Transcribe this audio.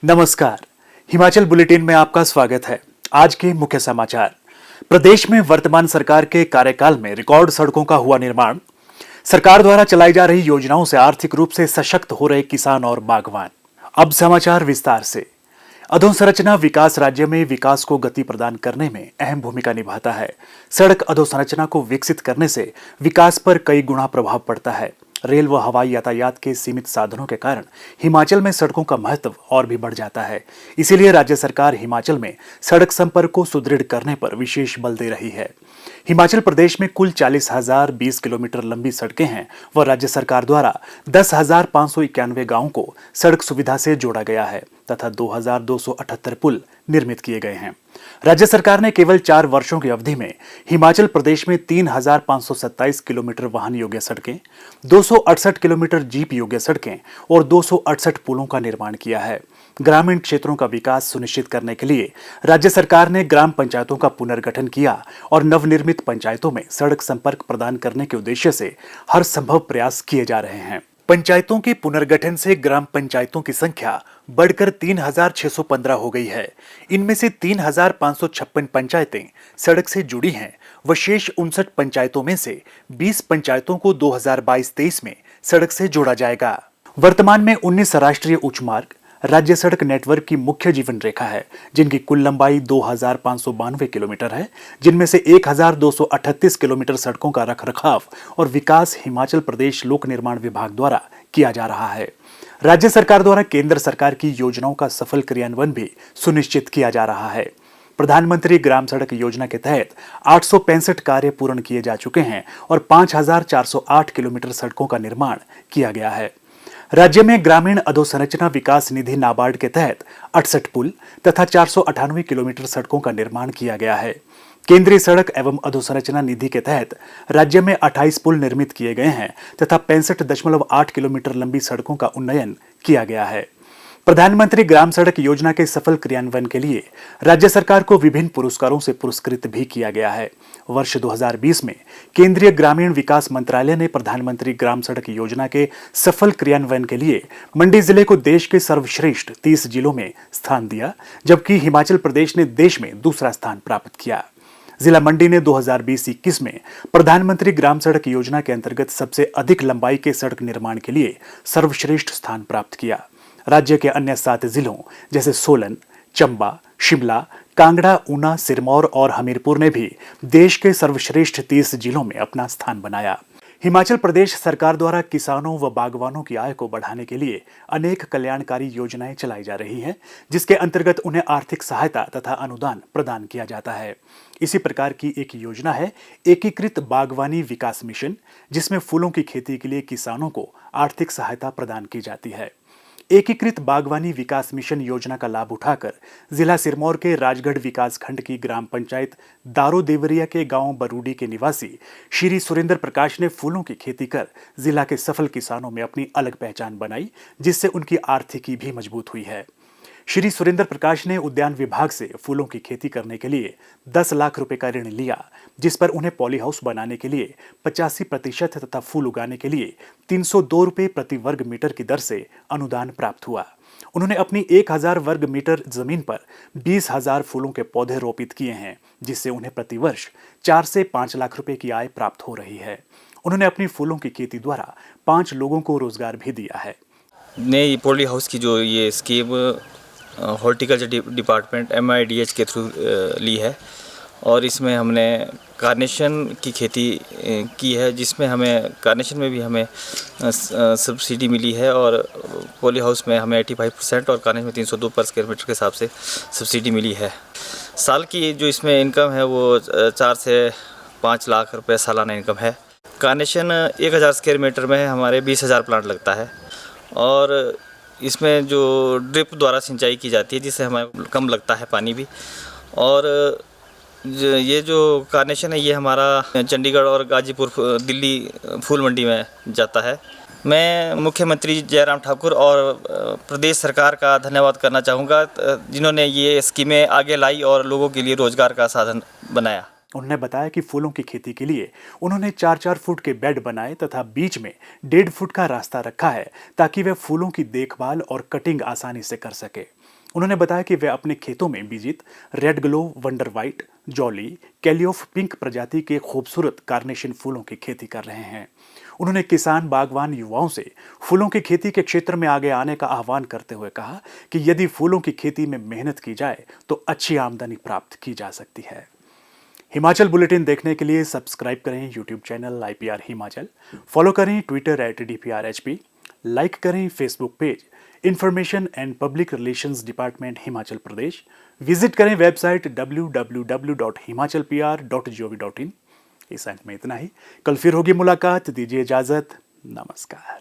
नमस्कार। हिमाचल बुलेटिन में आपका स्वागत है। आज के मुख्य समाचार। प्रदेश में वर्तमान सरकार के कार्यकाल में रिकॉर्ड सड़कों का हुआ निर्माण। सरकार द्वारा चलाई जा रही योजनाओं से आर्थिक रूप से सशक्त हो रहे किसान और बागवान। अब समाचार विस्तार से। अधोसंरचना विकास राज्य में विकास को गति प्रदान करने में अहम भूमिका निभाता है। सड़क अधोसंरचना को विकसित करने से विकास पर कई गुना प्रभाव पड़ता है। रेल व हवाई यातायात के सीमित साधनों के कारण हिमाचल में सड़कों का महत्व और भी बढ़ जाता है। इसीलिए राज्य सरकार हिमाचल में सड़क संपर्क को सुदृढ़ करने पर विशेष बल दे रही है। हिमाचल प्रदेश में कुल 40,020 किलोमीटर लंबी सड़कें हैं व राज्य सरकार द्वारा 10,591 गांवों को सड़क सुविधा से जोड़ा गया है तथा 2,278 पुल निर्मित किए गए हैं। राज्य सरकार ने केवल 4 वर्षों की अवधि में हिमाचल प्रदेश में 3,527 किलोमीटर वाहन योग्य सड़कें, 268 किलोमीटर जीप योग्य सड़कें और 268 पुलों का निर्माण किया है। ग्रामीण क्षेत्रों का विकास सुनिश्चित करने के लिए राज्य सरकार ने ग्राम पंचायतों का पुनर्गठन किया और नवनिर्मित पंचायतों में सड़क संपर्क प्रदान करने के उद्देश्य से हर संभव प्रयास किए जा रहे हैं। पंचायतों के पुनर्गठन से ग्राम पंचायतों की संख्या बढ़कर 3,615 हो गई है। इनमें से 3,556 पंचायतें सड़क से जुड़ी हैं व शेष 59 पंचायतों में से 20 पंचायतों को 2022-23 में सड़क से जोड़ा जाएगा। वर्तमान में 19 राष्ट्रीय उच्च मार्ग राज्य सड़क नेटवर्क की मुख्य जीवन रेखा है, जिनकी कुल लंबाई 2,592 किलोमीटर है, जिनमें से 1,238 किलोमीटर सड़कों का रखरखाव और विकास हिमाचल प्रदेश लोक निर्माण विभाग द्वारा किया जा रहा है। राज्य सरकार द्वारा केंद्र सरकार की योजनाओं का सफल क्रियान्वयन भी सुनिश्चित किया जा रहा है। प्रधानमंत्री ग्राम सड़क योजना के तहत 865 कार्य पूर्ण किए जा चुके हैं और 5,408 किलोमीटर सड़कों का निर्माण किया गया है। राज्य में ग्रामीण अधोसंरचना विकास निधि नाबार्ड के तहत 68 पुल तथा 498 किलोमीटर सड़कों का निर्माण किया गया है। केंद्रीय सड़क एवं अधोसंरचना निधि के तहत राज्य में 28 पुल निर्मित किए गए हैं तथा 65.8 किलोमीटर लंबी सड़कों का उन्नयन किया गया है। प्रधानमंत्री ग्राम सड़क योजना के सफल क्रियान्वयन के लिए राज्य सरकार को विभिन्न पुरस्कारों से पुरस्कृत भी किया गया है। वर्ष 2020 में केंद्रीय ग्रामीण विकास मंत्रालय ने प्रधानमंत्री ग्राम सड़क योजना के सफल क्रियान्वयन के लिए मंडी जिले को देश के सर्वश्रेष्ठ 30 जिलों में स्थान दिया, जबकि हिमाचल प्रदेश ने देश में दूसरा स्थान प्राप्त किया। जिला मंडी ने 2020-21 में प्रधानमंत्री ग्राम सड़क योजना के अंतर्गत सबसे अधिक लंबाई के सड़क निर्माण के लिए सर्वश्रेष्ठ स्थान प्राप्त किया। राज्य के अन्य 7 जिलों जैसे सोलन, चंबा, शिमला, कांगड़ा, ऊना, सिरमौर और हमीरपुर ने भी देश के सर्वश्रेष्ठ 30 जिलों में अपना स्थान बनाया। हिमाचल प्रदेश सरकार द्वारा किसानों व बागवानों की आय को बढ़ाने के लिए अनेक कल्याणकारी योजनाएं चलाई जा रही हैं, जिसके अंतर्गत उन्हें आर्थिक सहायता तथा अनुदान प्रदान किया जाता है। इसी प्रकार की एक योजना है एकीकृत बागवानी विकास मिशन, जिसमें फूलों की खेती के लिए किसानों को आर्थिक सहायता प्रदान की जाती है। एकीकृत बागवानी विकास मिशन योजना का लाभ उठाकर जिला सिरमौर के राजगढ़ विकास खंड की ग्राम पंचायत दारो देवरिया के गांव बरूडी के निवासी श्री सुरेंद्र प्रकाश ने फूलों की खेती कर जिला के सफल किसानों में अपनी अलग पहचान बनाई, जिससे उनकी आर्थिकी भी मजबूत हुई है। श्री सुरेंद्र प्रकाश ने उद्यान विभाग से फूलों की खेती करने के लिए 10 लाख रुपए का ऋण लिया, जिस पर उन्हें पॉली हाउस बनाने के लिए 85% तथा फूल उगाने के लिए 302 रुपए प्रति वर्ग मीटर की दर से अनुदान प्राप्त हुआ। उन्होंने अपनी 1,000 वर्ग मीटर जमीन पर 20,000 फूलों के पौधे रोपित किए हैं, जिससे उन्हें प्रतिवर्ष 4 से 5 लाख रुपए की आय प्राप्त हो रही है। उन्होंने अपनी फूलों की खेती द्वारा 5 लोगों को रोजगार भी दिया है। नई पॉली हाउस की जो ये स्कीम हॉर्टिकल्चर डिपार्टमेंट MIDH के थ्रू ली है और इसमें हमने कार्नेशन की खेती की है, जिसमें हमें कार्नेशन में भी हमें सब्सिडी मिली है और पॉली हाउस में हमें 85% और कार्नेशन में 302 पर स्क्वायर मीटर के हिसाब से सब्सिडी मिली है। साल की जो इसमें इनकम है वो 4 से 5 लाख रुपए सालाना इनकम है। कार्नेशन 1,000 स्क्वायर मीटर में हमारे 20,000 प्लांट लगता है और इसमें जो ड्रिप द्वारा सिंचाई की जाती है, जिससे हमें कम लगता है पानी भी। और ये जो कार्नेशन है ये हमारा चंडीगढ़ और गाजीपुर दिल्ली फूल मंडी में जाता है। मैं मुख्यमंत्री जयराम ठाकुर और प्रदेश सरकार का धन्यवाद करना चाहूँगा, जिन्होंने ये स्कीमें आगे लाई और लोगों के लिए रोजगार का साधन बनाया। उन्होंने बताया कि फूलों की खेती के लिए उन्होंने 4-4 फुट के बेड बनाए तथा बीच में 1.5 फुट का रास्ता रखा है, ताकि वे फूलों की देखभाल और कटिंग आसानी से कर सके। उन्होंने बताया कि वे अपने खेतों में बीजित, red glow, wonder white, jolly, Kelly of pink प्रजाति के खूबसूरत कार्नेशन फूलों की खेती कर रहे हैं। उन्होंने किसान बागवान युवाओं से फूलों की खेती के क्षेत्र में आगे आने का आह्वान करते हुए कहा कि यदि फूलों की खेती में मेहनत की जाए तो अच्छी आमदनी प्राप्त की जा सकती है। हिमाचल बुलेटिन देखने के लिए सब्सक्राइब करें YouTube channel IPR Himachal, follow करें ट्विटर @DPRHP, लाइक करें Facebook page information and public relations department Himachal Pradesh, visit करें वेबसाइट www.himachalpr.gov.in। इस अंक में इतना ही, कल फिर होगी मुलाकात, दीजिए इजाजत, नमस्कार।